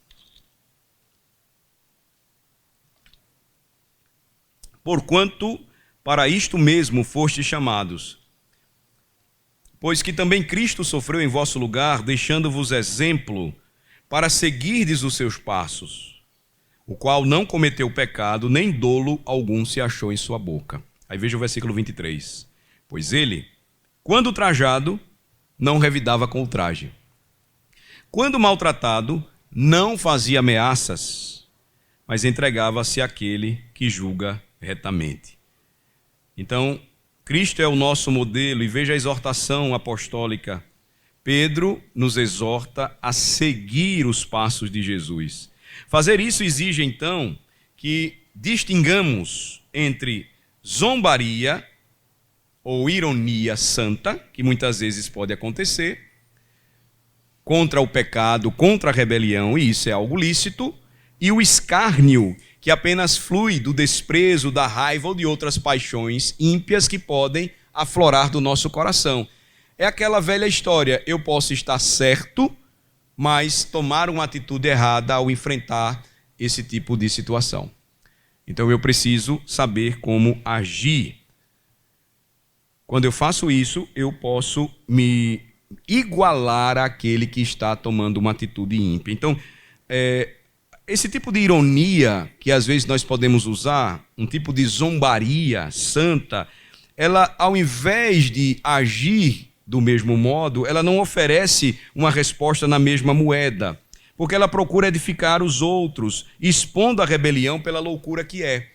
Porquanto para isto mesmo fostes chamados, pois que também Cristo sofreu em vosso lugar, deixando-vos exemplo, para seguirdes os seus passos, o qual não cometeu pecado, nem dolo algum se achou em sua boca. Aí veja o versículo 23. Pois ele, quando trajado, não revidava com o traje. Quando maltratado, não fazia ameaças, mas entregava-se àquele que julga retamente. Então, Cristo é o nosso modelo, e veja a exortação apostólica. Pedro nos exorta a seguir os passos de Jesus. Fazer isso exige, então, que distingamos entre zombaria ou ironia santa, que muitas vezes pode acontecer, contra o pecado, contra a rebelião, e isso é algo lícito, e o escárnio, que apenas flui do desprezo, da raiva ou de outras paixões ímpias que podem aflorar do nosso coração. É aquela velha história, eu posso estar certo, mas tomar uma atitude errada ao enfrentar esse tipo de situação. Então eu preciso saber como agir. Quando eu faço isso, eu posso me igualar àquele que está tomando uma atitude ímpia. Então, esse tipo de ironia que às vezes nós podemos usar, um tipo de zombaria santa, ela, ao invés de agir do mesmo modo, ela não oferece uma resposta na mesma moeda, porque ela procura edificar os outros, expondo a rebelião pela loucura que é.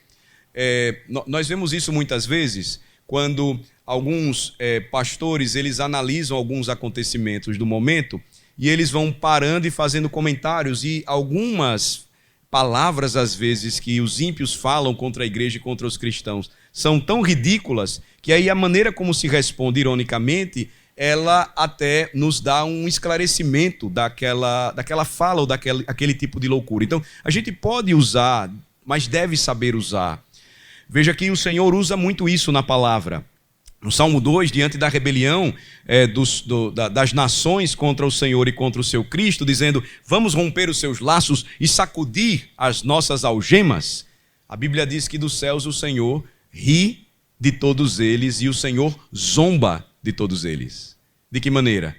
Nós vemos isso muitas vezes, quando alguns pastores, eles analisam alguns acontecimentos do momento, e eles vão parando e fazendo comentários, e algumas palavras, às vezes, que os ímpios falam contra a igreja e contra os cristãos, são tão ridículas, que aí a maneira como se responde ironicamente, ela até nos dá um esclarecimento daquela fala ou aquele tipo de loucura. Então, a gente pode usar, mas deve saber usar. Veja que o Senhor usa muito isso na palavra. No Salmo 2, diante da rebelião das nações contra o Senhor e contra o seu Cristo, dizendo, vamos romper os seus laços e sacudir as nossas algemas. A Bíblia diz que dos céus o Senhor ri de todos eles e o Senhor zomba de todos eles. De que maneira?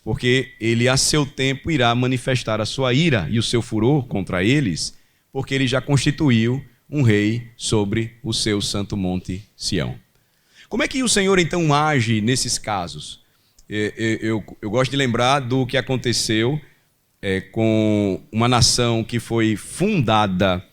Porque ele a seu tempo irá manifestar a sua ira e o seu furor contra eles, porque ele já constituiu um rei sobre o seu santo monte Sião. Como é que o Senhor então age nesses casos? Eu gosto de lembrar do que aconteceu com uma nação que foi fundada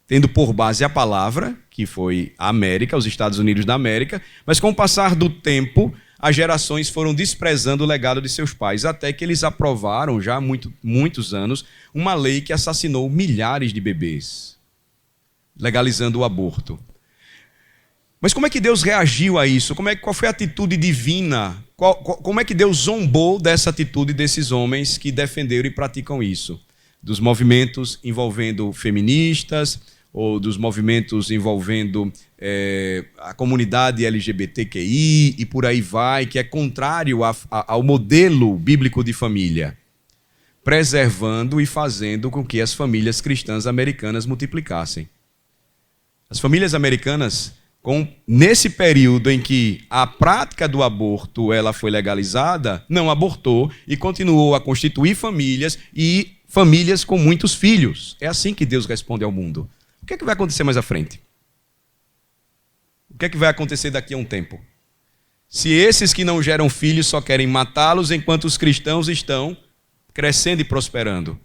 tendo por base a palavra, que foi a América, os Estados Unidos da América, mas com o passar do tempo, as gerações foram desprezando o legado de seus pais, até que eles aprovaram, já há muitos anos, uma lei que assassinou milhares de bebês, legalizando o aborto. Mas como é que Deus reagiu a isso? Qual foi a atitude divina? Como é que Deus zombou dessa atitude desses homens que defenderam e praticam isso? Dos movimentos envolvendo feministas, ou dos movimentos envolvendo a comunidade LGBTQI e por aí vai, que é contrário ao modelo bíblico de família, preservando e fazendo com que as famílias cristãs americanas multiplicassem. As famílias americanas, nesse período em que a prática do aborto ela foi legalizada, não abortou e continuou a constituir famílias e famílias com muitos filhos. É assim que Deus responde ao mundo. O que é que vai acontecer mais à frente? O que é que vai acontecer daqui a um tempo? Se esses que não geram filhos só querem matá-los, enquanto os cristãos estão crescendo e prosperando,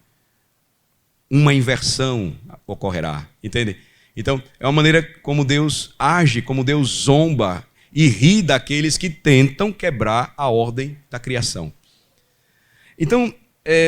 uma inversão ocorrerá, entende? Então, é uma maneira como Deus age, como Deus zomba e ri daqueles que tentam quebrar a ordem da criação. Então,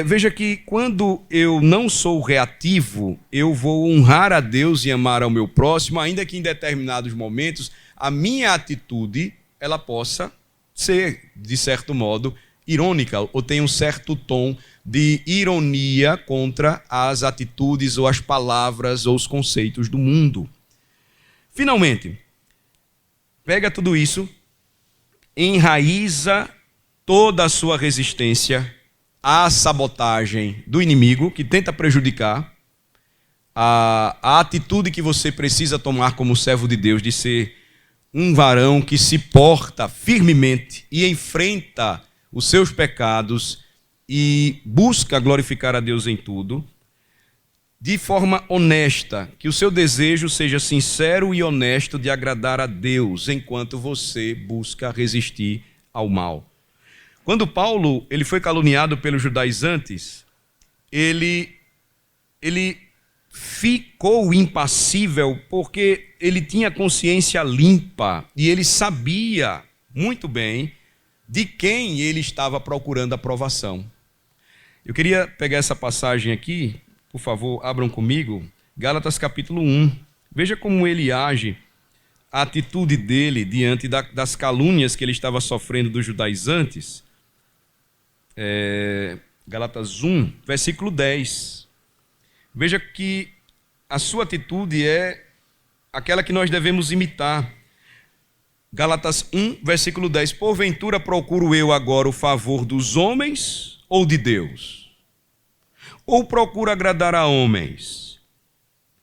veja que quando eu não sou reativo, eu vou honrar a Deus e amar ao meu próximo, ainda que em determinados momentos a minha atitude ela possa ser, de certo modo, irônica, ou tenha um certo tom de ironia contra as atitudes ou as palavras ou os conceitos do mundo. Finalmente, pega tudo isso, enraiza toda a sua resistência à sabotagem do inimigo que tenta prejudicar a atitude que você precisa tomar como servo de Deus, de ser um varão que se porta firmemente e enfrenta os seus pecados e busca glorificar a Deus em tudo, de forma honesta, que o seu desejo seja sincero e honesto de agradar a Deus, enquanto você busca resistir ao mal. Quando Paulo ele foi caluniado pelos judaizantes, ele ficou impassível porque ele tinha consciência limpa e ele sabia muito bem de quem ele estava procurando aprovação. Eu queria pegar essa passagem aqui, por favor, abram comigo, Gálatas capítulo 1. Veja como ele age, a atitude dele diante das calúnias que ele estava sofrendo dos judaizantes. Gálatas 1, versículo 10. Veja que a sua atitude é aquela que nós devemos imitar. Gálatas 1, versículo 10. Porventura procuro eu agora o favor dos homens ou de Deus? Ou procuro agradar a homens?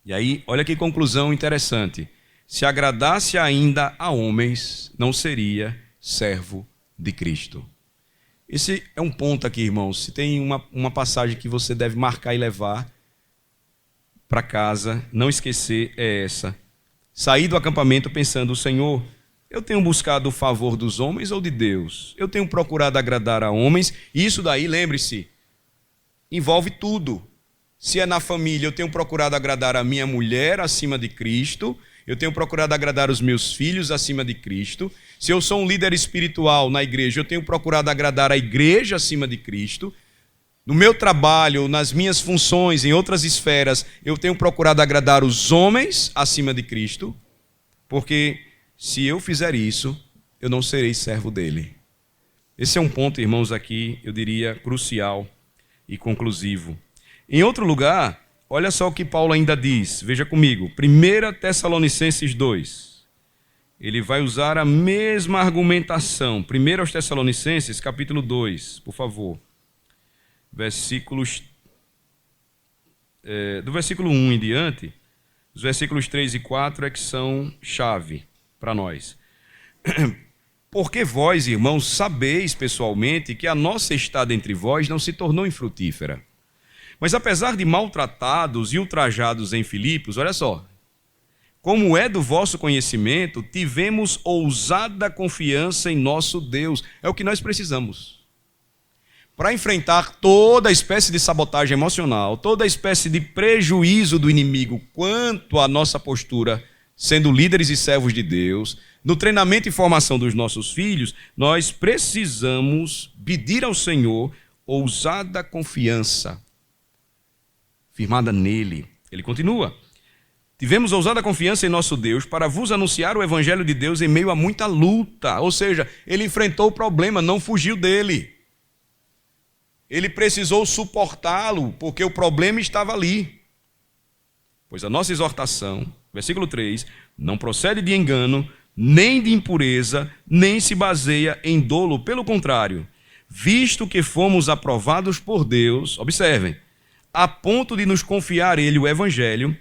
E aí, olha que conclusão interessante. Se agradasse ainda a homens, não seria servo de Cristo. Esse é um ponto aqui, irmãos. Se tem uma passagem que você deve marcar e levar para casa, não esquecer, é essa. Sair do acampamento pensando, Senhor, eu tenho buscado o favor dos homens ou de Deus? Eu tenho procurado agradar a homens? E isso daí, lembre-se, envolve tudo. Se é na família, eu tenho procurado agradar a minha mulher acima de Cristo. Eu tenho procurado agradar os meus filhos acima de Cristo. Se eu sou um líder espiritual na igreja, eu tenho procurado agradar a igreja acima de Cristo. No meu trabalho, nas minhas funções, em outras esferas, eu tenho procurado agradar os homens acima de Cristo. Porque se eu fizer isso, eu não serei servo dele. Esse é um ponto, irmãos, aqui, eu diria, crucial e conclusivo. Em outro lugar, olha só o que Paulo ainda diz. Veja comigo, 1 Tessalonicenses 2. Ele vai usar a mesma argumentação. 1 aos Tessalonicenses, capítulo 2, por favor. Do versículo 1 em diante, os versículos 3 e 4 é que são chave para nós. Porque vós, irmãos, sabeis pessoalmente que a nossa estada entre vós não se tornou infrutífera. Mas apesar de maltratados e ultrajados em Filipos, olha só, como é do vosso conhecimento, tivemos ousada confiança em nosso Deus. É o que nós precisamos. Para enfrentar toda espécie de sabotagem emocional, toda espécie de prejuízo do inimigo quanto à nossa postura sendo líderes e servos de Deus, no treinamento e formação dos nossos filhos, nós precisamos pedir ao Senhor ousada confiança, firmada nele. Ele continua: tivemos ousada confiança em nosso Deus para vos anunciar o evangelho de Deus em meio a muita luta. Ou seja, ele enfrentou o problema, não fugiu dele. Ele precisou suportá-lo, porque o problema estava ali. Pois a nossa exortação, versículo 3, não procede de engano, nem de impureza, nem se baseia em dolo. Pelo contrário, visto que fomos aprovados por Deus, observem, a ponto de nos confiar ele o evangelho,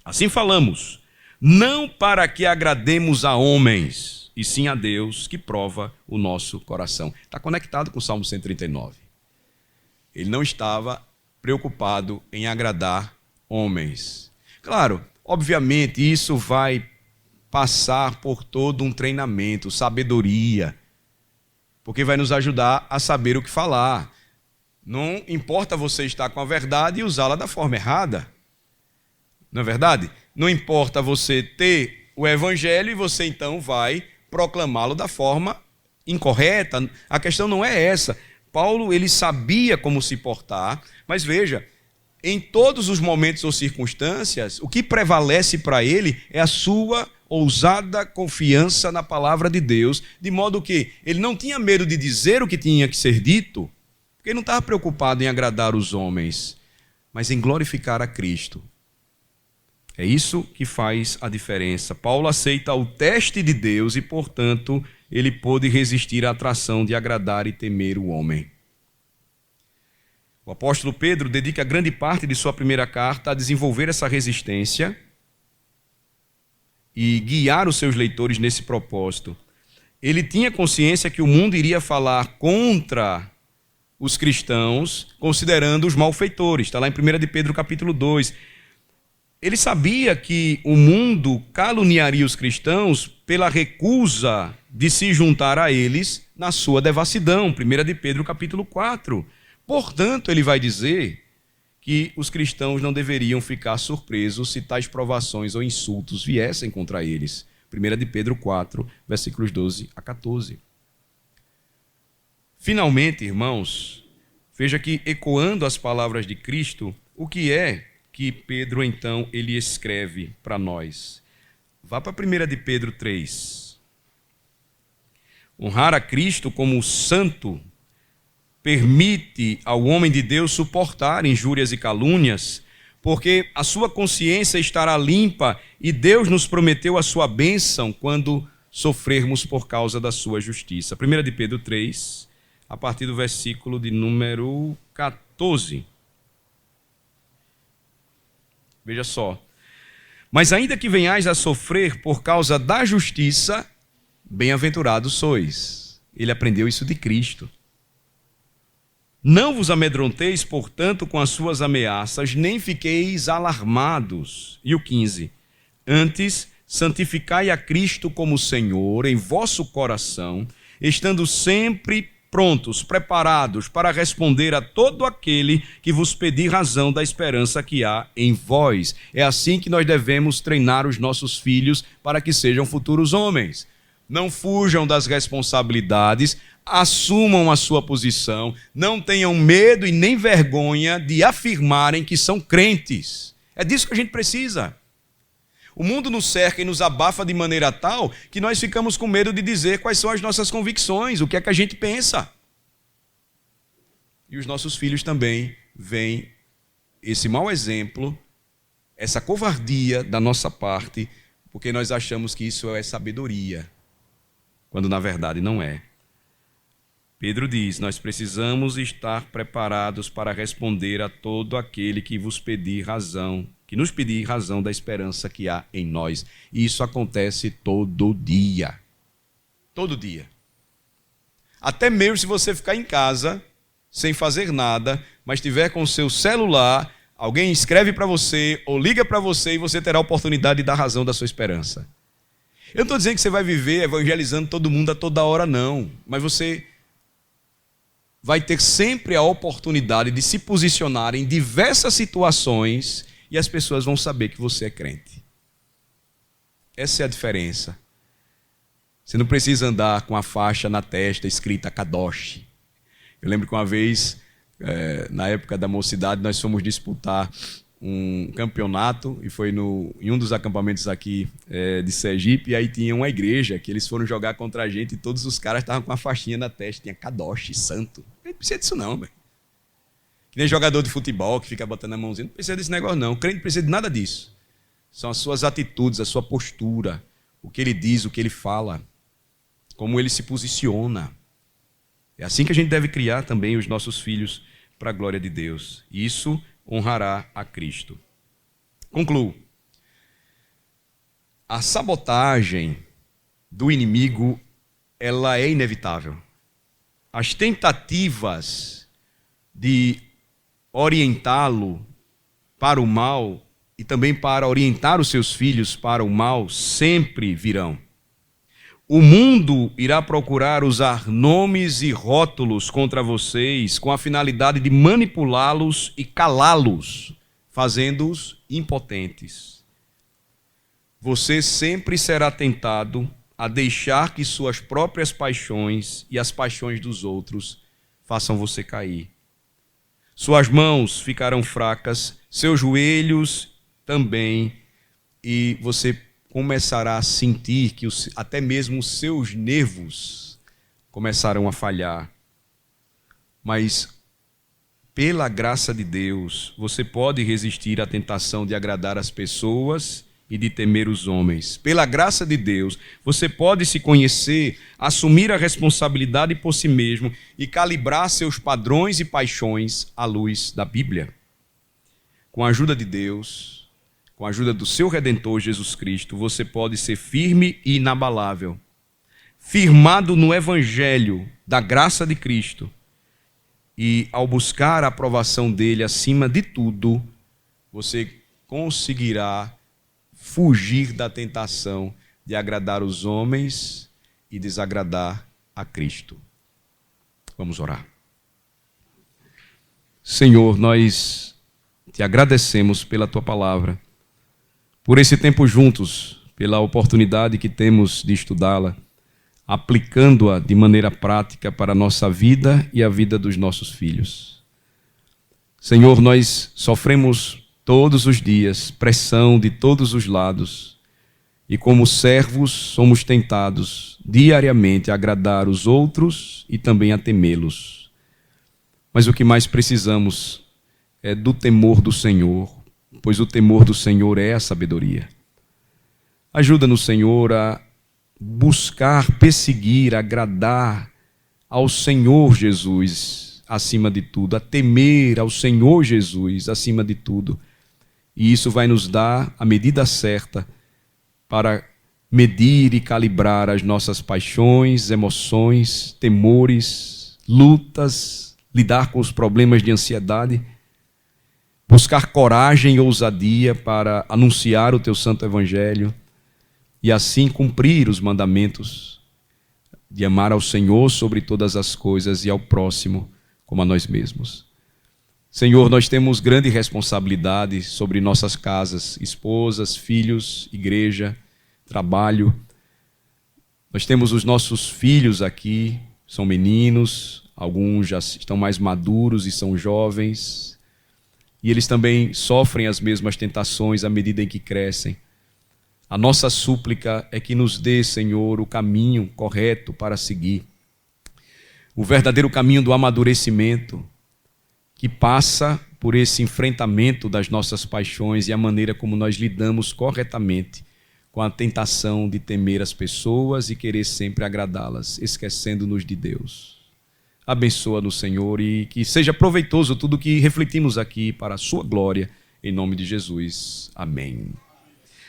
assim falamos, não para que agrademos a homens, e sim a Deus que prova o nosso coração. Está conectado com o Salmo 139. Ele não estava preocupado em agradar homens. Claro, obviamente isso vai passar por todo um treinamento, sabedoria, porque vai nos ajudar a saber o que falar. Não importa você estar com a verdade e usá-la da forma errada. Não é verdade? Não importa você ter o evangelho e você então vai proclamá-lo da forma incorreta. A questão não é essa. Paulo, ele sabia como se portar, mas veja, em todos os momentos ou circunstâncias, o que prevalece para ele é a sua ousada confiança na palavra de Deus, de modo que ele não tinha medo de dizer o que tinha que ser dito, porque ele não estava preocupado em agradar os homens, mas em glorificar a Cristo. É isso que faz a diferença. Paulo aceita o teste de Deus e, portanto, ele pôde resistir à atração de agradar e temer o homem. O apóstolo Pedro dedica grande parte de sua primeira carta a desenvolver essa resistência e guiar os seus leitores nesse propósito. Ele tinha consciência que o mundo iria falar contra os cristãos, considerando os malfeitores. Está lá em 1 de Pedro capítulo 2. Ele sabia que o mundo caluniaria os cristãos pela recusa de se juntar a eles na sua devassidão. 1 de Pedro capítulo 4. Portanto, ele vai dizer que os cristãos não deveriam ficar surpresos se tais provações ou insultos viessem contra eles. 1 de Pedro 4, versículos 12 a 14. Finalmente, irmãos, veja que, ecoando as palavras de Cristo, o que é que Pedro, então, ele escreve para nós? Vá para 1 de Pedro 3. Honrar a Cristo como santo permite ao homem de Deus suportar injúrias e calúnias, porque a sua consciência estará limpa e Deus nos prometeu a sua bênção quando sofrermos por causa da sua justiça. 1 de Pedro 3, a partir do versículo de número 14. Veja só. Mas ainda que venhais a sofrer por causa da justiça, bem-aventurados sois. Ele aprendeu isso de Cristo. Não vos amedronteis, portanto, com as suas ameaças, nem fiqueis alarmados. E o 15. Antes, santificai a Cristo como Senhor em vosso coração, estando sempre prontos, preparados para responder a todo aquele que vos pedir razão da esperança que há em vós. É assim que nós devemos treinar os nossos filhos para que sejam futuros homens. Não fujam das responsabilidades, assumam a sua posição, não tenham medo e nem vergonha de afirmarem que são crentes. É disso que a gente precisa. O mundo nos cerca e nos abafa de maneira tal que nós ficamos com medo de dizer quais são as nossas convicções, o que é que a gente pensa. E os nossos filhos também veem esse mau exemplo, essa covardia da nossa parte, porque nós achamos que isso é sabedoria, quando na verdade não é. Pedro diz, nós precisamos estar preparados para responder a todo aquele que vos pedir razão, que nos pedir razão da esperança que há em nós. E isso acontece todo dia. Todo dia. Até mesmo se você ficar em casa, sem fazer nada, mas estiver com o seu celular, alguém escreve para você ou liga para você e você terá a oportunidade de dar razão da sua esperança. Eu não estou dizendo que você vai viver evangelizando todo mundo a toda hora, não. Mas você vai ter sempre a oportunidade de se posicionar em diversas situações e as pessoas vão saber que você é crente. Essa é a diferença. Você não precisa andar com a faixa na testa escrita Kadosh. Eu lembro que uma vez, na época da mocidade, nós fomos disputar um campeonato e foi em um dos acampamentos aqui de Sergipe, e aí tinha uma igreja que eles foram jogar contra a gente e todos os caras estavam com a faixinha na testa, tinha Kadosh, santo. Não precisa disso não, velho. Que nem jogador de futebol que fica botando a mãozinha, não precisa desse negócio não. O crente não precisa de nada disso. São as suas atitudes, a sua postura, o que ele diz, o que ele fala, como ele se posiciona. É assim que a gente deve criar também os nossos filhos para a glória de Deus. Isso honrará a Cristo. Concluo. A sabotagem do inimigo, ela é inevitável. As tentativas de orientá-lo para o mal e também para orientar os seus filhos para o mal sempre virão. O mundo irá procurar usar nomes e rótulos contra vocês com a finalidade de manipulá-los e calá-los, fazendo-os impotentes. Você sempre será tentado a deixar que suas próprias paixões e as paixões dos outros façam você cair. Suas mãos ficarão fracas, seus joelhos também, e você começará a sentir que até mesmo os seus nervos começarão a falhar. Mas, pela graça de Deus, você pode resistir à tentação de agradar as pessoas e de temer os homens. Pela graça de Deus, você pode se conhecer, assumir a responsabilidade por si mesmo e calibrar seus padrões e paixões à luz da Bíblia. Com a ajuda de Deus, com a ajuda do seu Redentor Jesus Cristo, você pode ser firme e inabalável, firmado no Evangelho da graça de Cristo, e ao buscar a aprovação dele acima de tudo, você conseguirá fugir da tentação de agradar os homens e desagradar a Cristo. Vamos orar. Senhor, nós te agradecemos pela tua palavra, por esse tempo juntos, pela oportunidade que temos de estudá-la, aplicando-a de maneira prática para a nossa vida e a vida dos nossos filhos. Senhor, nós sofremos todos os dias pressão de todos os lados e como servos somos tentados diariamente a agradar os outros e também a temê-los. Mas o que mais precisamos é do temor do Senhor, pois o temor do Senhor é a sabedoria. Ajuda-nos, Senhor, a buscar, perseguir, agradar ao Senhor Jesus acima de tudo, a temer ao Senhor Jesus acima de tudo. E isso vai nos dar a medida certa para medir e calibrar as nossas paixões, emoções, temores, lutas, lidar com os problemas de ansiedade, buscar coragem e ousadia para anunciar o teu santo evangelho e assim cumprir os mandamentos de amar ao Senhor sobre todas as coisas e ao próximo como a nós mesmos. Senhor, nós temos grande responsabilidade sobre nossas casas, esposas, filhos, igreja, trabalho. Nós temos os nossos filhos aqui, são meninos, alguns já estão mais maduros e são jovens, e eles também sofrem as mesmas tentações à medida em que crescem. A nossa súplica é que nos dê, Senhor, o caminho correto para seguir, o verdadeiro caminho do amadurecimento, que passa por esse enfrentamento das nossas paixões e a maneira como nós lidamos corretamente com a tentação de temer as pessoas e querer sempre agradá-las, esquecendo-nos de Deus. Abençoa-nos, Senhor, e que seja proveitoso tudo o que refletimos aqui para a sua glória, em nome de Jesus. Amém.